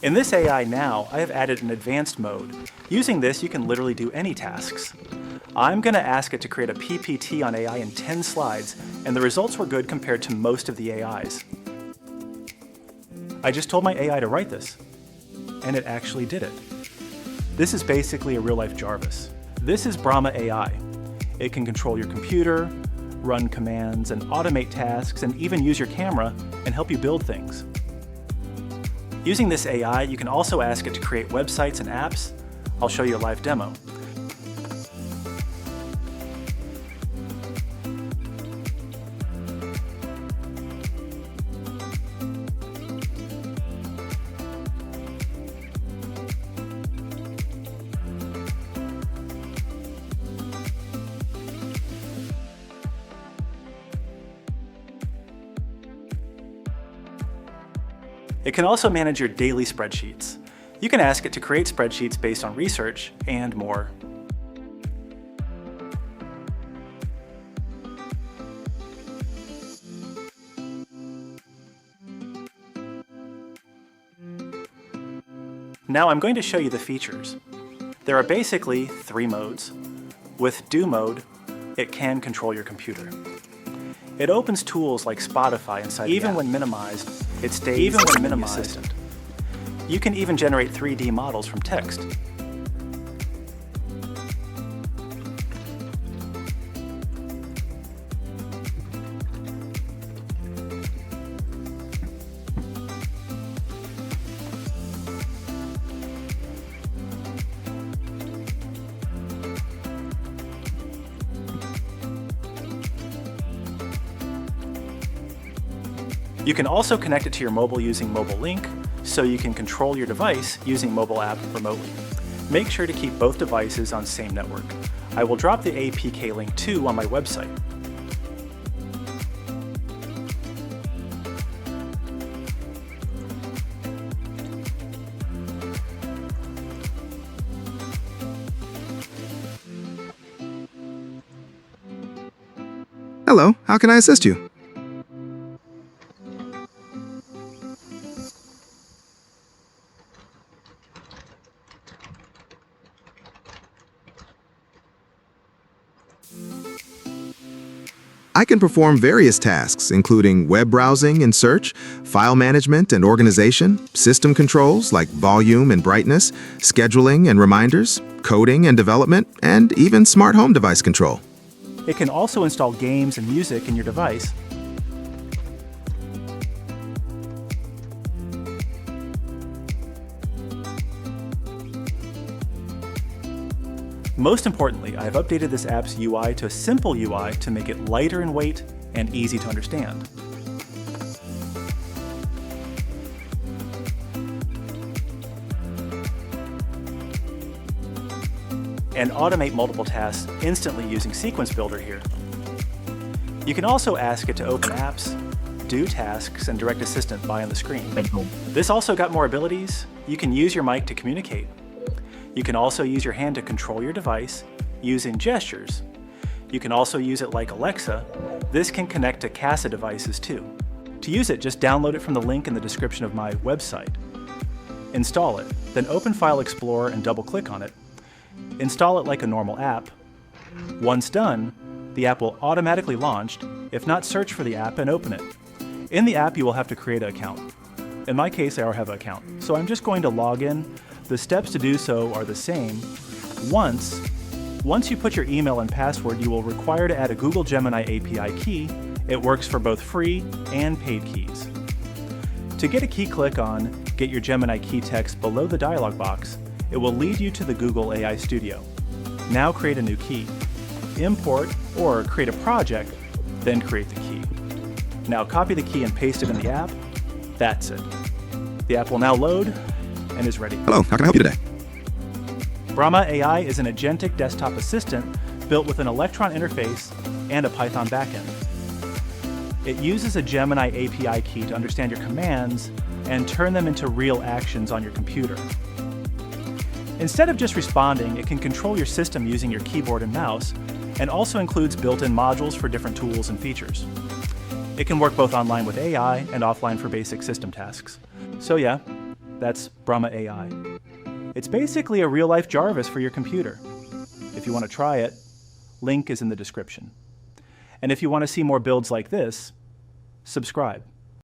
In this AI now, I have added an advanced mode. Using this, you can literally do any tasks. I'm going to ask it to create a PPT on AI in 10 slides, and the results were good compared to most of the AIs. I just told my AI to write this, and it actually did it. This is basically a real-life Jarvis. This is Brahma AI. It can control your computer, run commands, and automate tasks, and even use your camera and help you build things. Using this AI, you can also ask it to create websites and apps. I'll show you a live demo. It can also manage your daily spreadsheets. You can ask it to create spreadsheets based on research and more. Now I'm going to show you the features. There are basically 3 modes. With Do mode, it can control your computer. It opens tools like Spotify inside the app. Even when minimized, it stays an assistant. You can even generate 3D models from text. You can also connect it to your mobile using Mobile Link, so you can control your device using mobile app remotely. Make sure to keep both devices on same network. I will drop the APK link too on my website. Hello, how can I assist you? I can perform various tasks, including web browsing and search, file management and organization, system controls like volume and brightness, scheduling and reminders, coding and development, and even smart home device control. It can also install games and music in your device. Most importantly, I have updated this app's UI to a simple UI to make it lighter in weight and easy to understand. And automate multiple tasks instantly using Sequence Builder here. You can also ask it to open apps, do tasks, and direct assistant by on the screen. This also got more abilities. You can use your mic to communicate. You can also use your hand to control your device using gestures. You can also use it like Alexa. This can connect to Casa devices too. To use it, just download it from the link in the description of my website. Install it, then open File Explorer and double-click on it. Install it like a normal app. Once done, the app will automatically launch. If not, search for the app and open it. In the app, you will have to create an account. In my case, I already have an account, so I'm just going to log in. The steps to do so are the same. Once you put your email and password, you will require to add a Google Gemini API key. It works for both free and paid keys. To get a key, click on Get Your Gemini Key text below the dialog box. It will lead you to the Google AI Studio. Now create a new key. Import or create a project, then create the key. Now copy the key and paste it in the app. That's it. The app will now load and is ready. Hello, how can I help you today? Brahma AI is an agentic desktop assistant built with an Electron interface and a Python backend. It uses a Gemini API key to understand your commands and turn them into real actions on your computer. Instead of just responding, it can control your system using your keyboard and mouse, and also includes built-in modules for different tools and features. It can work both online with AI and offline for basic system tasks. So yeah, That's Brahma AI. It's basically a real-life Jarvis for your computer. If you want to try it, link is in the description. And if you want to see more builds like this, subscribe.